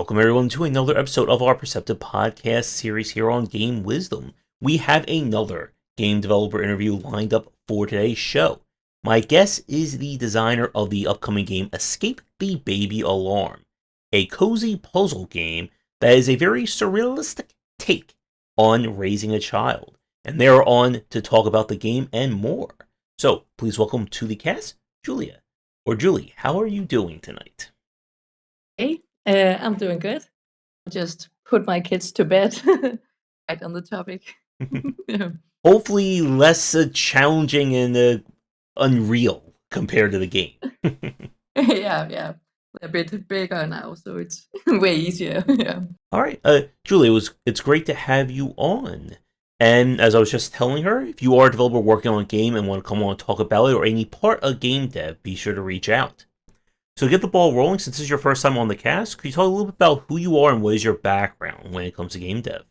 Welcome, everyone, to another episode of our Perceptive podcast series here on Game Wisdom. We have another game developer interview lined up for today's show. My guest is the designer of the upcoming game Escape the Baby Alarm, a cozy puzzle game that is a very surrealistic take on raising a child. And they're on to talk about the game and more. So, please welcome to the cast, Julia. Or Julie, how are you doing tonight? Hey, I'm doing good. Just put my kids to bed right on the topic. Yeah. Hopefully less challenging and unreal compared to the game. Yeah. A bit bigger now, so it's way easier. Yeah. All right, Julie, it's great to have you on. And as I was just telling her, if you are a developer working on a game and want to come on and talk about it or any part of game dev, be sure to reach out. So to get the ball rolling, since this is your first time on the cast, could you talk a little bit about who you are and what is your background when it comes to game dev?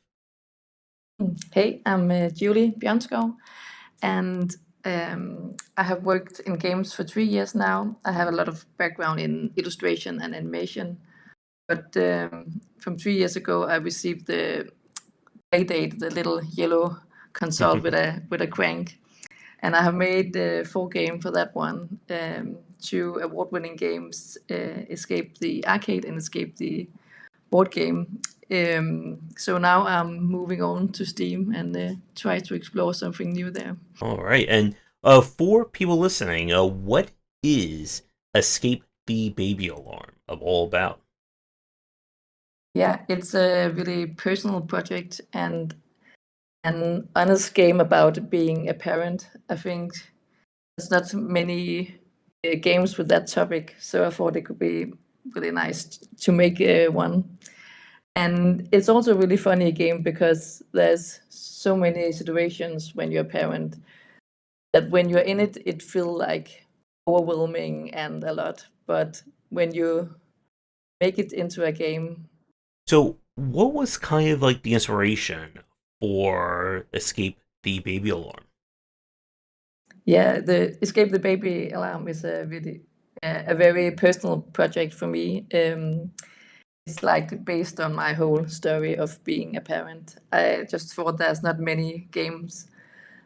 Hey, I'm Julie Bjørnskov, and I have worked in games for 3 years now. I have a lot of background in illustration and animation, but from 3 years ago, I received the Playdate, the little yellow console with a crank, and I have made 4 games for that one. 2 award-winning games, Escape the Arcade and Escape the board game. So now I'm moving on to Steam and try to explore something new there. All right, and for people listening, what is Escape the Baby Alarm all about? Yeah, it's a really personal project and an honest game about being a parent. I think there's not many games with that topic, so I thought it could be really nice to make one. And it's also a really funny game because there's so many situations when you're a parent that when you're in it, it feels like overwhelming and a lot. But when you make it into a game, So, what was kind of like the inspiration for Escape the Baby Alarm? yeah, the Escape the Baby Alarm is a really a very personal project for me. It's like based on my whole story of being a parent. I just thought there's not many games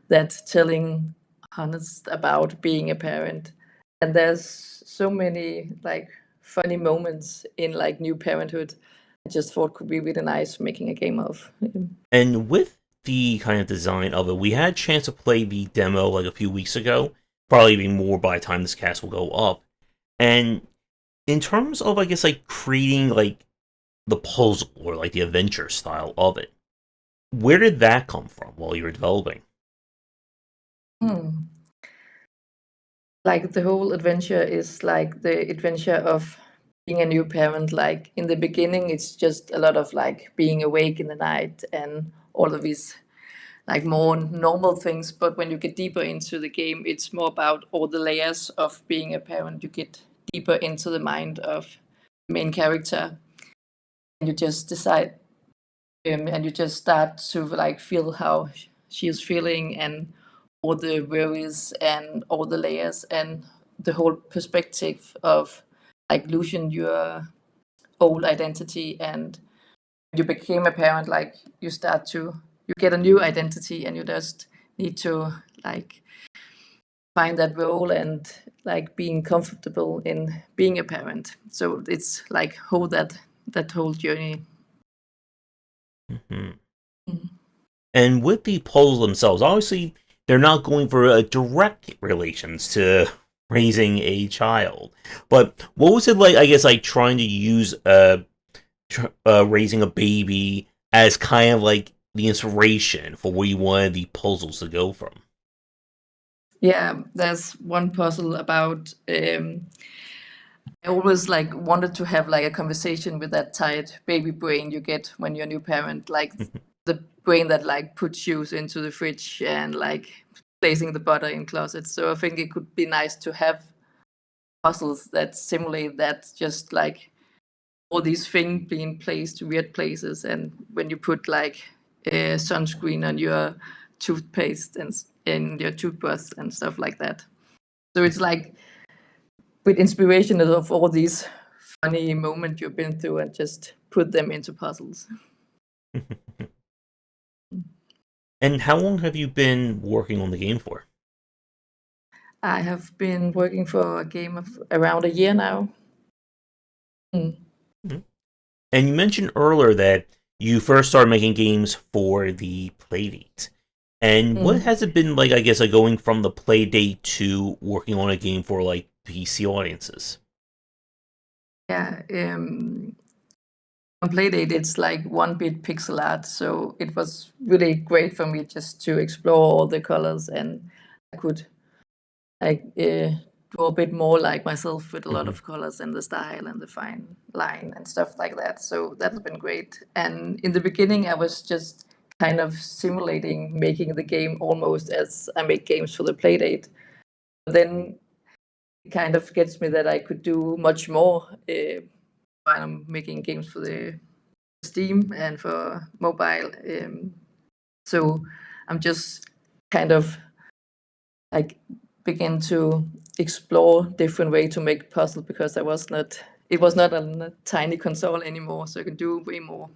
that telling honest about being a parent, and there's so many like funny moments in like new parenthood. I just thought could be really nice making a game of. And with the kind of design of it, we had a chance to play the demo like a few weeks ago. Probably even more by the time this cast will go up. And in terms of, I guess, like creating like the puzzle or like the adventure style of it, where did that come from while you were developing? Hmm. Like the whole adventure is like the adventure of being a new parent. Like in the beginning, it's just a lot of like being awake in the night and all of these like more normal things. But when you get deeper into the game, it's more about all the layers of being a parent. You get deeper into the mind of the main character, and you just decide, and you just start to like feel how she is feeling and all the worries and all the layers and the whole perspective of like losing your old identity, and you became a parent, like you start to you get a new identity and you just need to like find that role and like being comfortable in being a parent. So it's like whole that whole journey. Hmm. Mm. And with the puzzles themselves, obviously they're not going for a direct relations to raising a child. But what was it like? I guess like trying to use raising a baby as kind of like the inspiration for where you wanted the puzzles to go from. Yeah, there's one puzzle about I always like wanted to have like a conversation with that tired baby brain you get when you're a new parent, like the brain that like puts shoes into the fridge and like placing the butter in closets. So I think it could be nice to have puzzles that simulate that, just like all these things being placed weird places, and when you put like sunscreen on your toothpaste and in your toothbrush and stuff like that. So it's like with inspiration of all these funny moment you've been through and just put them into puzzles. And how long have you been working on the game for? I have been working for a game of around a year now. Mm. Mhm. And you mentioned earlier that you first started making games for the Playdate. And what Mm. has it been like, I guess, like going from the Playdate to working on a game for like PC audiences? Yeah, on Playdate it's like 1-bit pixel art, so it was really great for me just to explore all the colors, and I could like draw a bit more like myself with a lot Hmm. of colors and the style and the fine line and stuff like that. So that's been great. And in the beginning, I was just kind of simulating making the game almost as I make games for the Playdate. But then it kind of gets me that I could do much more while I'm making games for the Steam and for mobile. So I'm just kind of like begin to explore different way to make puzzle, because it was not on a tiny console anymore, so I can do way more.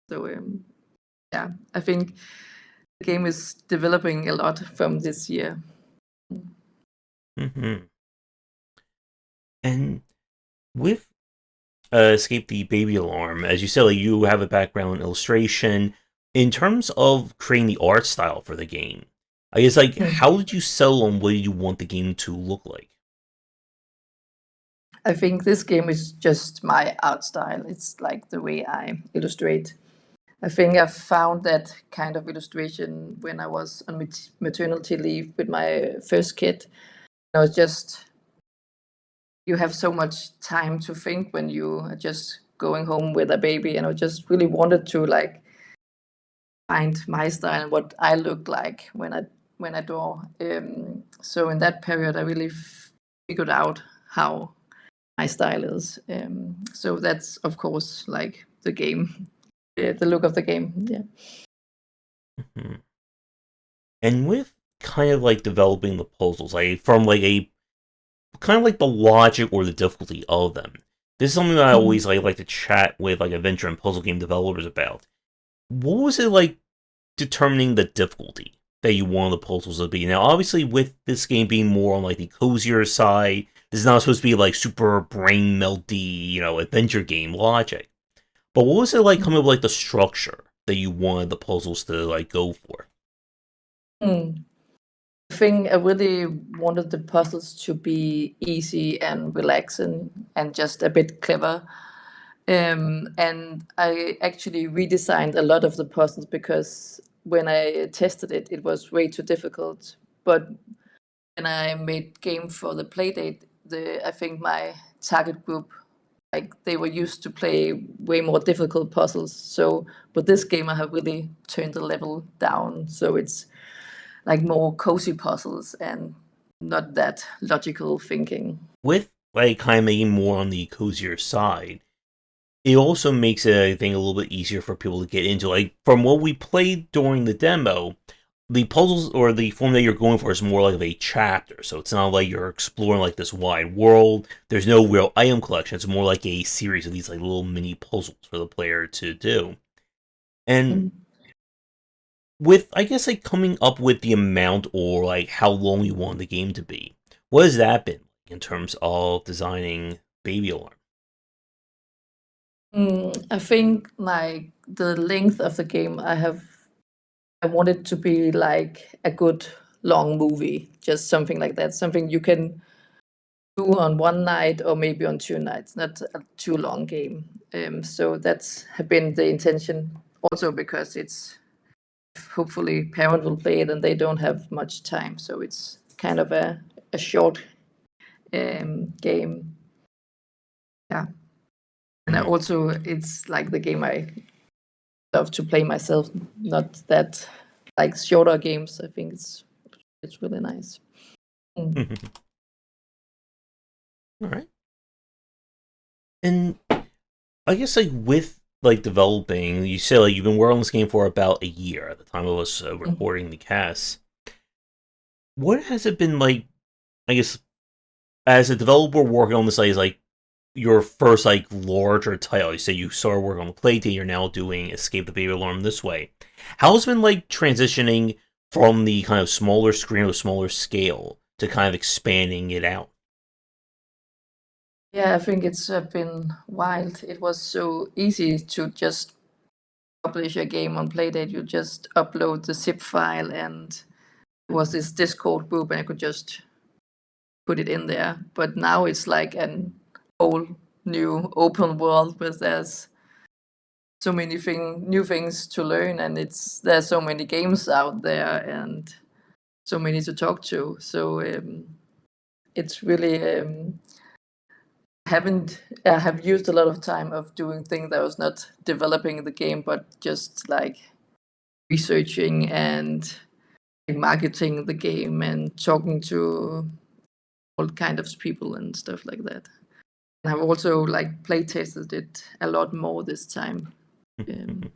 So yeah, I think the game is developing a lot from this year. Hmm. And with Escape the Baby Alarm, as you said, like, you have a background in illustration. In terms of creating the art style for the game, I guess, like, Hmm. how did you settle on what you want the game to look like? I think this game is just my art style. It's like the way I illustrate. I think I found that kind of illustration when I was on maternity leave with my first kid. I was just you have so much time to think when you are just going home with a baby, and I just really wanted to like find my style and what I look like when I draw. So in that period I really figured out how my style is. So that's of course like the game, the look of the game. Yeah. Mhm. And with kind of like developing the puzzles, like from like a kind of like the logic or the difficulty of them. This is something that I always Mhm. like to chat with like adventure and puzzle game developers about. What was it like determining the difficulty that you want the puzzles to be? Now, obviously, with this game being more on like the cozier side, this is not supposed to be like super brain melty, adventure game logic. But what was it like coming up with like the structure that you wanted the puzzles to like go for? Mm. I think I really wanted the puzzles to be easy and relaxing and just a bit clever. And I actually redesigned a lot of the puzzles, because when I tested it, it was way too difficult. But when I made game for the Playdate, I think my target group, like they were used to play way more difficult puzzles. So with this game, I have really turned the level down. So it's like more cozy puzzles and not that logical thinking. With like kind of making more on the cozier side, it also makes it, I think, a little bit easier for people to get into. Like, from what we played during the demo, the puzzles or the form that you're going for is more like of a chapter. So it's not like you're exploring like this wide world. There's no real item collection. It's more like a series of these like little mini puzzles for the player to do. And Mm. with, I guess, like coming up with the amount or like how long you want the game to be, what has that been like in terms of designing Baby Alarm? I think like the length of the game, I want it to be like a good long movie, just something like that, something you can do on one night or maybe on 2 nights, not a too long game. So that's been the intention, also because it's hopefully parent will play it and they don't have much time, so it's kind of a short game. Yeah, and I Mhm. also it's like the game I love to play myself, not that like shorter games. I think it's really nice. Mm. All right. And I guess like with like developing, you say like you've been working on this game for about a year at the time of us Mm. recording the cast. What has it been like? I guess as a developer working on this, like your first like larger title. You say you started working on Playday, you're now doing Escape the Baby Alarm this way. How's it been like transitioning from the kind of smaller screen or smaller scale to kind of expanding it out? Yeah, I think it's been wild. It was so easy to just publish a game on Playdate. You just upload the zip file, and it was this Discord group, and I could just put it in there. But now it's like an whole new open world where there's so many new things to learn, and there's so many games out there and so many to talk to. So it's really haven't I have used a lot of time of doing things that was not developing the game, but just like researching and marketing the game and talking to all kind of people and stuff like that. And I've also like play tested it a lot more this time. Um,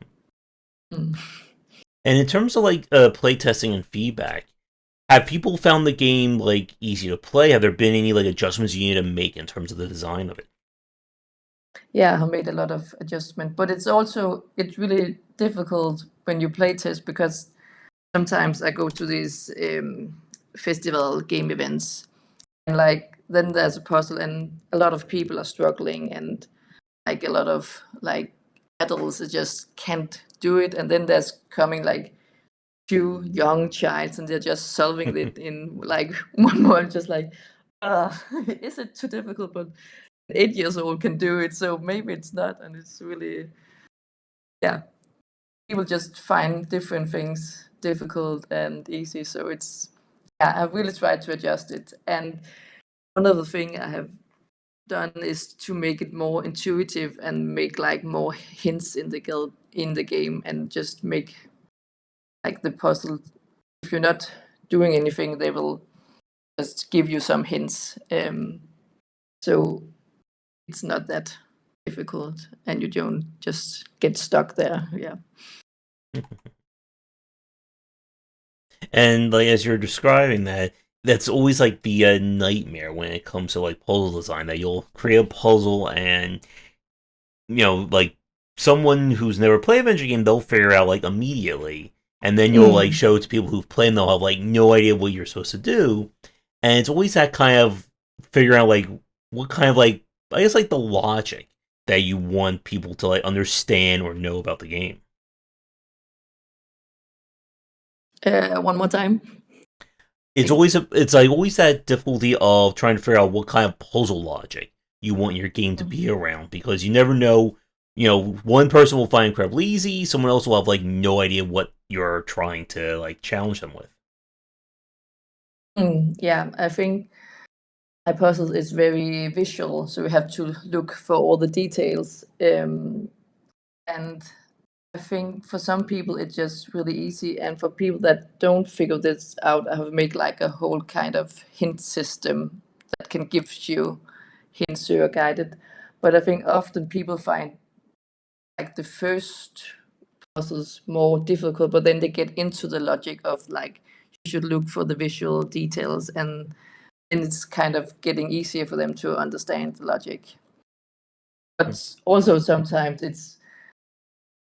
mm. And in terms of like playtesting and feedback, have people found the game like easy to play? Have there been any like adjustments you need to make in terms of the design of it? Yeah, I made a lot of adjustment, but it's really difficult when you play test because sometimes I go to these festival game events and like then there's a puzzle and a lot of people are struggling and like a lot of like adults that just can't do it, and then there's coming like two young childs and they're just solving it in like 1 month, just like is it too difficult? But 8 years old can do it, so maybe it's not. And it's really, yeah, people just find different things difficult and easy. So it's, yeah, I've really tried to adjust it. And one other thing I have done is to make it more intuitive and make like more hints in the game and just make like the puzzle. If you're not doing anything, they will just give you some hints. So it's not that difficult, and you don't just get stuck there. Yeah. And like as you're describing that, that's always like the nightmare when it comes to like puzzle design. That you'll create a puzzle and like someone who's never played a adventure game, they'll figure out like immediately, and then you'll like Mm. show it to people who've played, and they'll have like no idea what you're supposed to do. And it's always that kind of figuring out like what kind of like I guess like the logic that you want people to like understand or know about the game. One more time. It's like always that difficulty of trying to figure out what kind of puzzle logic you want your game to be around, because you never know. One person will find it incredibly easy, someone else will have like no idea what you're trying to like challenge them with. Yeah, I think my puzzle is very visual, so we have to look for all the details. And I think for some people it's just really easy, and for people that don't figure this out, I have made like a whole kind of hint system that can give you hints so you're guided. But I think often people find like the first puzzles more difficult, but then they get into the logic of like you should look for the visual details, and then it's kind of getting easier for them to understand the logic. But also sometimes it's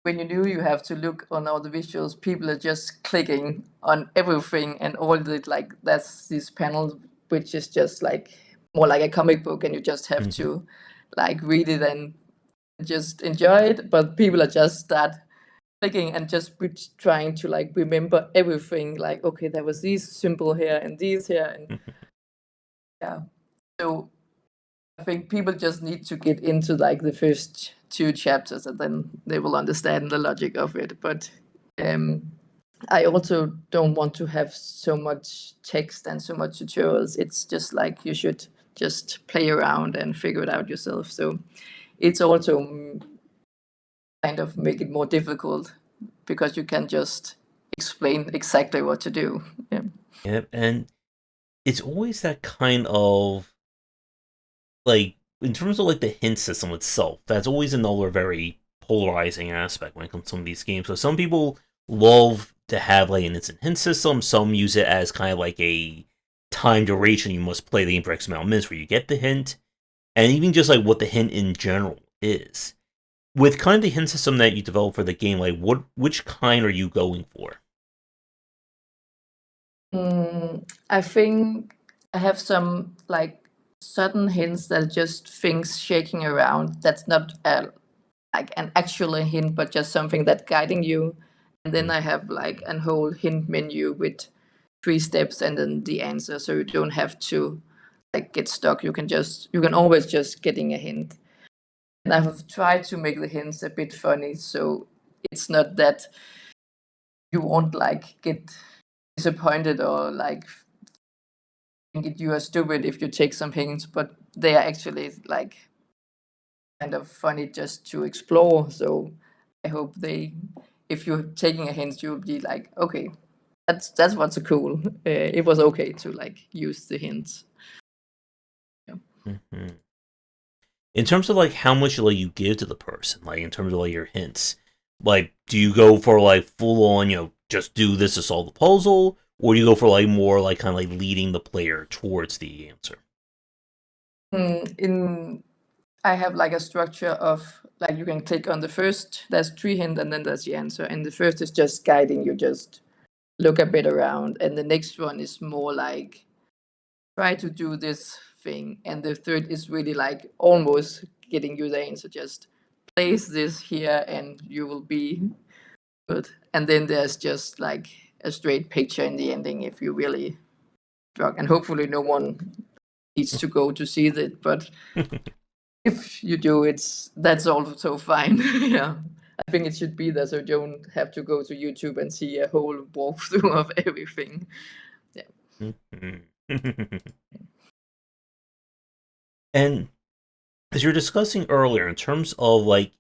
when you knew you have to look on all the visuals, people are just clicking on everything and all the like that's this panel which is just like more like a comic book and you just have Mhm. to like read it and just enjoy it. But people are just start clicking and just trying to like remember everything. Like, okay, there was this symbol here and these here and yeah. So I think people just need to get into like the first two chapters and then they will understand the logic of it. But um, I also don't want to have so much text and so much tutorials. It's just like you should just play around and figure it out yourself. So it's also kind of make it more difficult because you can just explain exactly what to do. Yeah. Yep, and it's always that kind of like in terms of like the hint system itself, that's always another very polarizing aspect when it comes to some of these games. So some people love to have like an instant hint system. Some use it as kind of like a time duration. You must play the game for X amount of minutes where you get the hint. and even just like what the hint in general is. With kind of the hint system that you develop for the game, like which kind are you going for? I think I have some like certain hints that are just things shaking around. That's not like an actual hint, but just something that's guiding you. And then I have like a whole hint menu with 3 steps and then the answer, so you don't have to like get stuck. You can always just getting a hint. And I have tried to make the hints a bit funny, so it's not that you won't like get disappointed or like think you are stupid if you take some hints, but they are actually like kind of funny just to explore. So I hope if you're taking a hint, you'll be like, okay, that's what's cool. It was okay to like use the hints. Yeah. Mm-hmm. In terms of like how much like you give to the person, like in terms of like your hints, like do you go for like full on, just do this to solve the puzzle, or do you go for like more like kind of like leading the player towards the answer? In I have like a structure of like you can click on the first. There's 3 hints and then there's the answer. And the first is just guiding you, just look a bit around, and the next one is more like try to do this thing, and the third is really like almost getting you the answer, just place this here and you will be good. And then there's just like a straight picture in the ending if you really drug, and hopefully no one needs to go to see that, but if you do, that's also fine. Yeah, I think it should be there so you don't have to go to YouTube and see a whole walkthrough of everything. Yeah. And as you were discussing earlier, in terms of like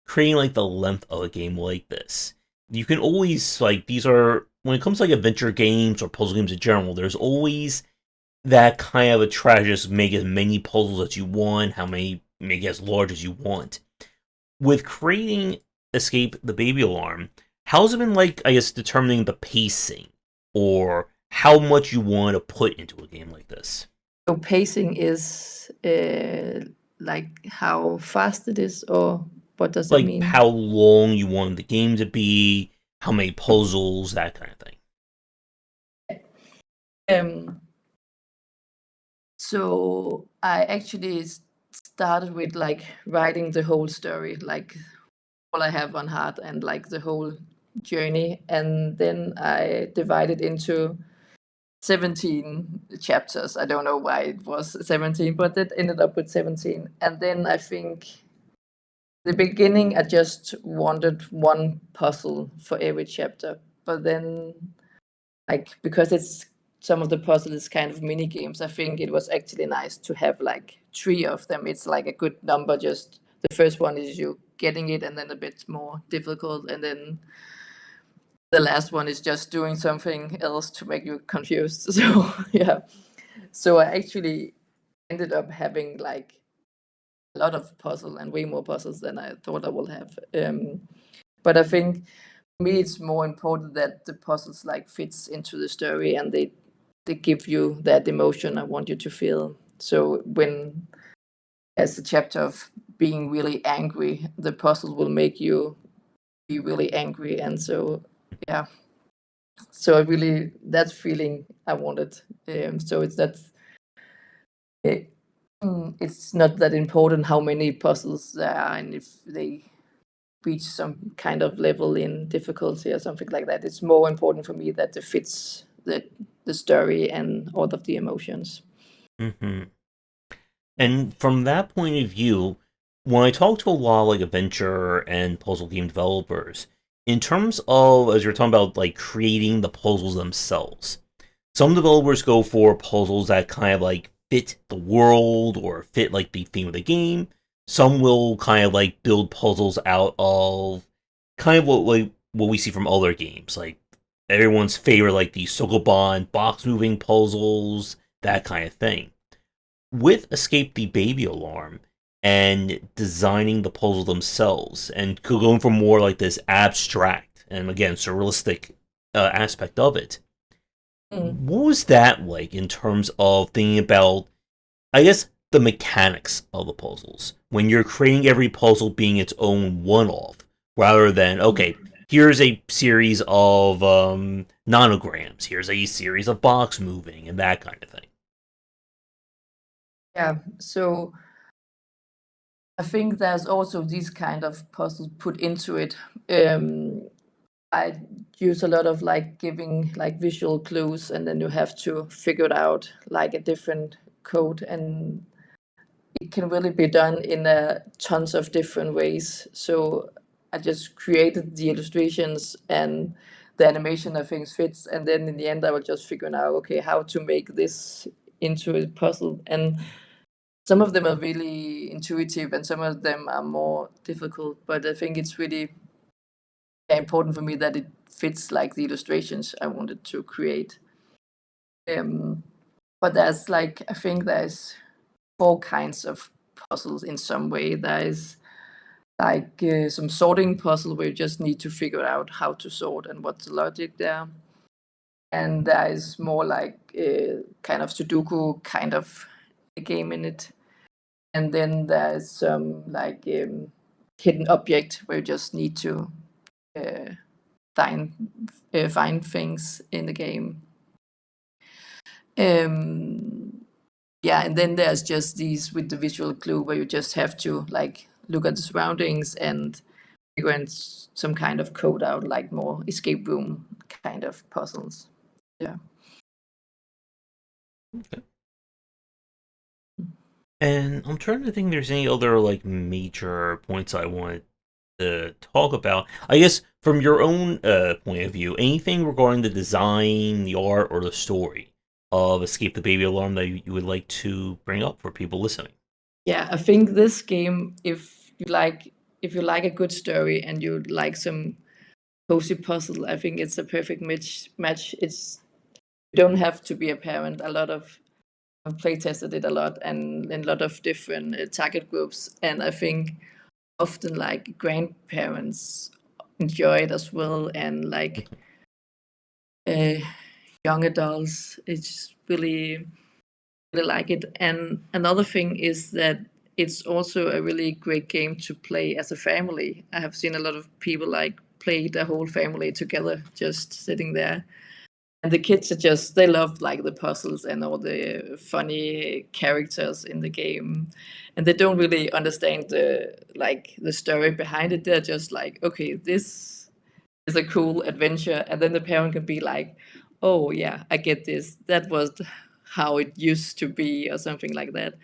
creating like the length of a game like this, you can always like these are when it comes to like adventure games or puzzle games in general, there's always that kind of a try to just make as many puzzles as you want, how many make it as large as you want. With creating Escape the Baby Alarm, how's it been like, I guess, determining the pacing or how much you want to put into a game like this? So pacing is like how fast it is, or what does it Like mean? how long you want the game to be, how many puzzles, that kind of thing. Um, so I actually started with like writing the whole story, like all I have on heart and like the whole journey, and then I divided into 17 chapters. I don't know why it was 17, but it ended up with 17. And then I think the beginning I just wanted one puzzle for every chapter, but then like because it's some of the puzzle is kind of mini games, I think it was actually nice to have like 3 of them. It's like a good number. Just the first one is you getting it, and then a bit more difficult, and then the last one is just doing something else to make you confused. So yeah, so I actually ended up having like a lot of puzzle and way more puzzles than I thought I would have. But I think for me it's more important that the puzzles like fits into the story, and they give you that emotion I want you to feel. So when as a chapter of being really angry, the puzzle will make you be really angry, and so yeah. So I really that feeling I wanted. So it, it's not that important how many puzzles there are and if they reach some kind of level in difficulty or something like that. It's more important for me that it fits the story and all of the emotions. Hmm. And from that point of view, when I talk to a lot of like adventure and puzzle game developers, in terms of as you're talking about like creating the puzzles themselves, some developers go for puzzles that kind of like fit the world or fit like the theme of the game. Some will kind of like build puzzles out of kind of what we see from other games, like everyone's favorite, like the Sokoban box moving puzzles, that kind of thing. With Escape the Baby Alarm and designing the puzzle themselves and going for more like this abstract and again surrealistic aspect of it, Mm. what was that like in terms of thinking about, I guess, the mechanics of the puzzles. When you're creating every puzzle being its own one-off, rather than okay, here's a series of nanograms, here's a series of box moving, and that kind of thing. Yeah, so I think there's also these kind of puzzles put into it. I use a lot of like giving like visual clues, and then you have to figure it out like a different code, and it can really be done in tons of different ways. So I just created the illustrations and the animation of things fits, and then in the end I will just figure out okay how to make this into a puzzle. And some of them are really intuitive and some of them are more difficult, but I think it's really important for me that it fits like the illustrations I wanted to create. But there's like I think there's four kinds of puzzles in some way. There is like some sorting puzzle where you just need to figure out how to sort and what's the logic there. And there is more like kind of Sudoku kind of a game in it. And then there's some like hidden object where you just need to uh, find find things in the game. Yeah, and then there's just these with the visual clue where you just have to like look at the surroundings and figure in some kind of code out, like more escape room kind of puzzles. Yeah. Okay. And I'm trying to think if there's any other like major points I wanted to talk about. I guess from your own point of view, anything regarding the design, the art, or the story of Escape the Baby Alarm that you would like to bring up for people listening? Yeah, I think this game, if you like a good story and you like some cozy puzzle, I think it's a perfect match. It's you don't have to be a parent. A lot of I've play tested it a lot and in a lot of different target groups, and I think often like grandparents enjoy it as well, and like uh, young adults, it's really like it. And another thing is that it's also a really great game to play as a family. I have seen a lot of people like play the whole family together, just sitting there. And the kids are just they love like the puzzles and all the funny characters in the game. And they don't really understand the story behind it. They're just like, okay, this is a cool adventure. And then the parent can be like, oh yeah, I get this. That was how it used to be, or something like that.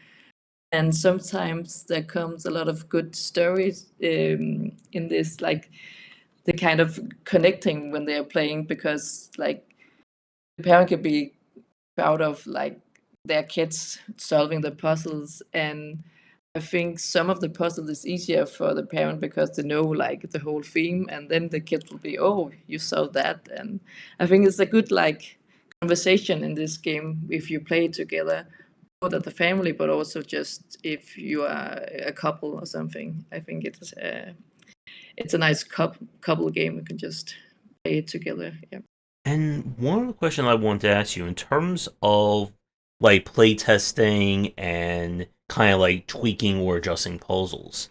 And sometimes there comes a lot of good stories in this, like the kind of connecting when they're playing, because like the parent can be proud of like their kids solving the puzzles. And I think some of the puzzles is easier for the parent because they know like the whole theme, and then the kids will be, oh, you solved that. And I think it's a good like conversation in this game if you play it together, both as a family, but also just if you are a couple or something. I think it's a nice couple game. You can just play it together. Yeah. And one other question I wanted to ask you in terms of like playtesting and kind of like tweaking or adjusting puzzles,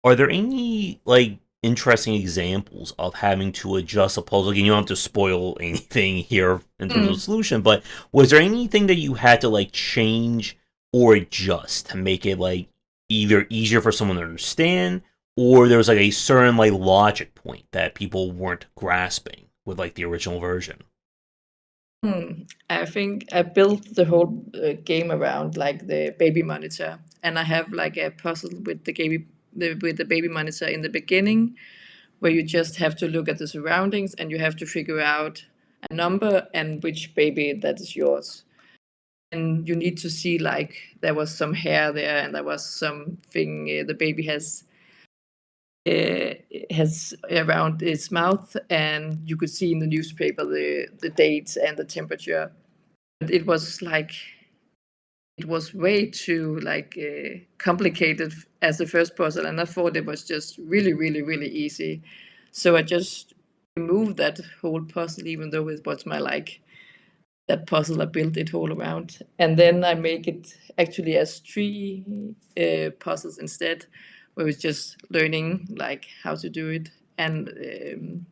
are there any like interesting examples of having to adjust a puzzle? Again, you don't have to spoil anything here in terms of Mm. solution, but was there anything that you had to like change or adjust to make it like either easier for someone to understand, or there was like a certain like logic point that people weren't grasping with like the original version? I think I built the whole game around like the baby monitor, and I have like a puzzle with with the baby monitor in the beginning, where you just have to look at the surroundings and you have to figure out a number and which baby that is yours. And you need to see like there was some hair there and there was something the baby uh, has around its mouth, and you could see in the newspaper the dates and the temperature. But it was like it was way too like complicated as the first puzzle, and I thought it was just really easy. So I just removed that whole puzzle, even though it was my like that puzzle. I built it all around, and then I make it actually as three puzzles instead, where it's just learning like how to do it, and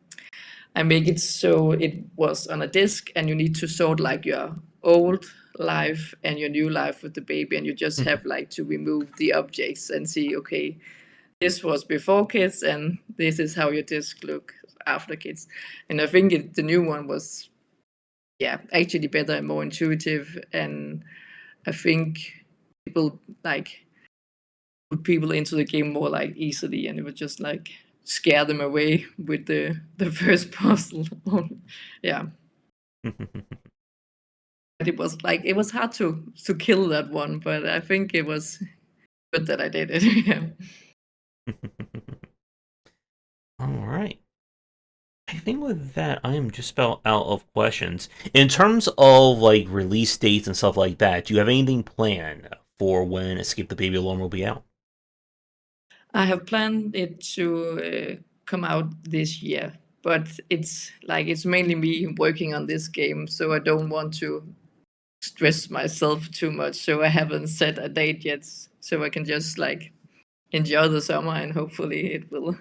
I make it so it was on a disc, and you need to sort like your old life and your new life with the baby, and you just have like to remove the objects and see, okay, this was before kids, and this is how your disc look after kids. And I think the new one was, yeah, actually better and more intuitive, and I think people like put people into the game more like easily, and it would just like scare them away with the first puzzle. Yeah, but it was like it was hard to kill that one, but I think it was good that I did it. Yeah. All right. I think with that, I am just about out of questions. In terms of like release dates and stuff like that, do you have anything planned for when Escape the Baby Alarm will be out? I have planned it to come out this year, but it's like it's mainly me working on this game, so I don't want to stress myself too much. So I haven't set a date yet, so I can just like enjoy the summer, and hopefully it will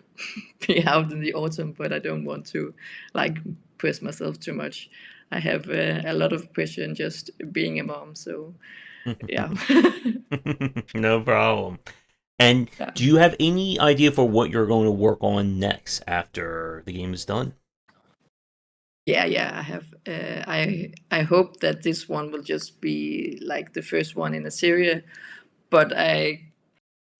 be out in the autumn. But I don't want to like press myself too much. I have a lot of pressure in just being a mom, so yeah. No problem. And Yeah. do you have any idea for what you're going to work on next after the game is done? Yeah, I have. I hope that this one will just be like the first one in a series, but I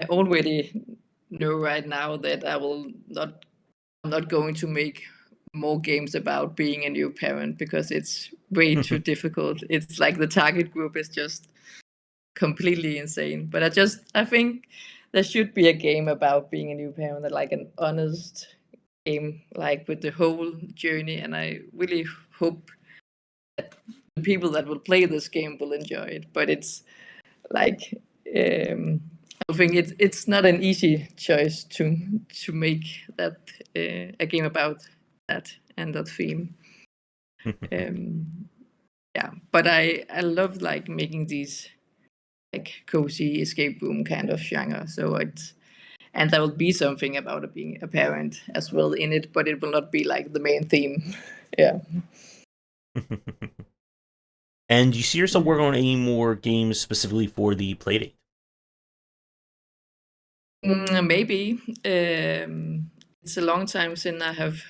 already know right now that I will not. I'm not going to make more games about being a new parent because it's way too difficult. It's like the target group is just completely insane. But I think there should be a game about being a new parent, like an honest game, like with the whole journey. And I really hope the people that will play this game will enjoy it. But it's like I think it's not an easy choice to make that a game about that and that theme. Um, yeah, but I love like making these like cozy escape room kind of genre. So it's and there will be something about it being a parent as well in it, but it will not be like the main theme. Yeah. And do you see yourself working on any more games specifically for the Playdate? Maybe it's a long time since I have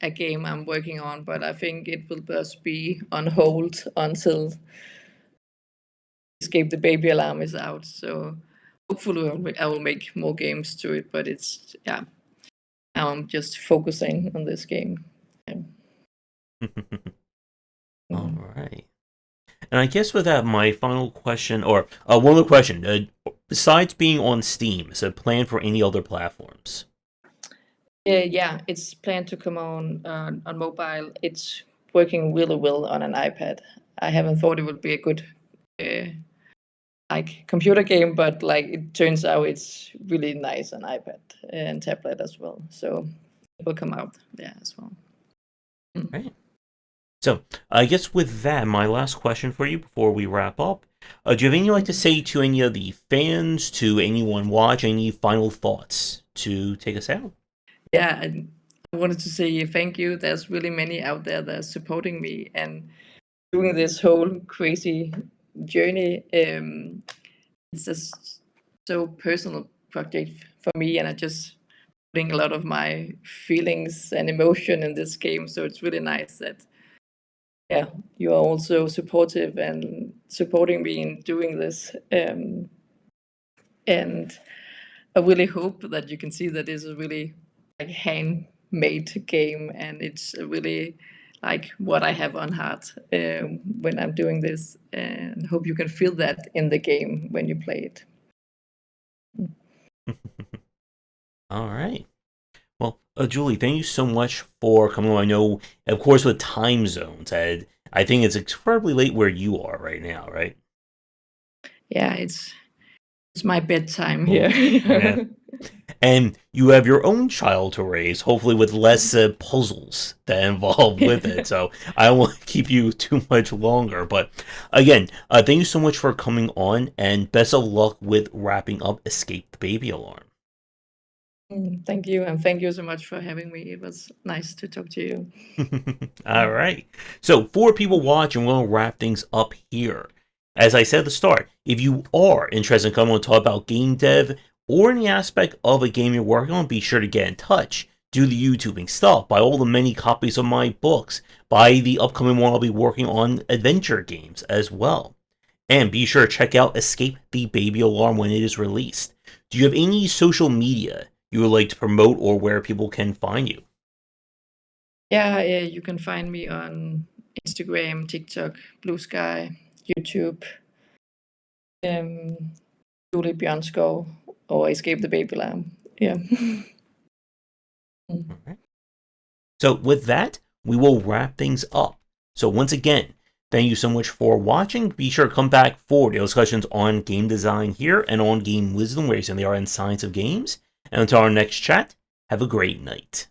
a game I'm working on, but I think it will just be on hold until Escape the Baby Alarm is out. So hopefully I will make more games to it, but it's yeah, now I'm just focusing on this game. Yeah. All Mm. right. And I guess with that, my final question, or one other question, besides being on Steam, is it planned for any other platforms? Yeah, it's planned to come on mobile. It's working really well on an iPad. I haven't thought it would be a good uh, like computer game, but like it turns out it's really nice on iPad and tablet as well. So it will come out there as well. Mm. Right. So I guess with that, my last question for you before we wrap up, do you have anything you'd like to say to any of the fans, to anyone watching, any final thoughts to take us out? Yeah, and I wanted to say thank you. There's really many out there that are supporting me and doing this whole crazy journey. It's just so personal project for me, and I just putting a lot of my feelings and emotion in this game. So it's really nice that yeah, you are also supportive and supporting me in doing this. And I really hope that you can see that it's a really like handmade game, and it's really like what I have on heart when I'm doing this, and hope you can feel that in the game when you play it. All right. Well, Julie, thank you so much for coming on. I know, of course, with time zones, I think it's incredibly late where you are right now, right? Yeah, it's my bedtime Cool. here. Yeah. And you have your own child to raise, hopefully with less puzzles that involve with it. So I don't want to keep you too much longer. But again, thank you so much for coming on, and best of luck with wrapping up Escape the Baby Alarm. Thank you, and thank you so much for having me. It was nice to talk to you. All right. So, for people watching, we'll wrap things up here. As I said at the start, if you are interested in coming on to talk about game dev or any aspect of a game you're working on, be sure to get in touch. Do the YouTubing stuff, buy all the many copies of my books, buy the upcoming one I'll be working on adventure games as well. And be sure to check out Escape the Baby Alarm when it is released. Do you have any social media you would like to promote or where people can find you? Yeah, you can find me on Instagram, TikTok, Blue Sky, YouTube, um, Julie Bjørnskov, or Escape the Baby Lamb. Yeah. All right. So, with that, we will wrap things up. So, once again, thank you so much for watching. Be sure to come back for the discussions on game design here and on game wisdom, where they are in science of games. And until our next chat, have a great night.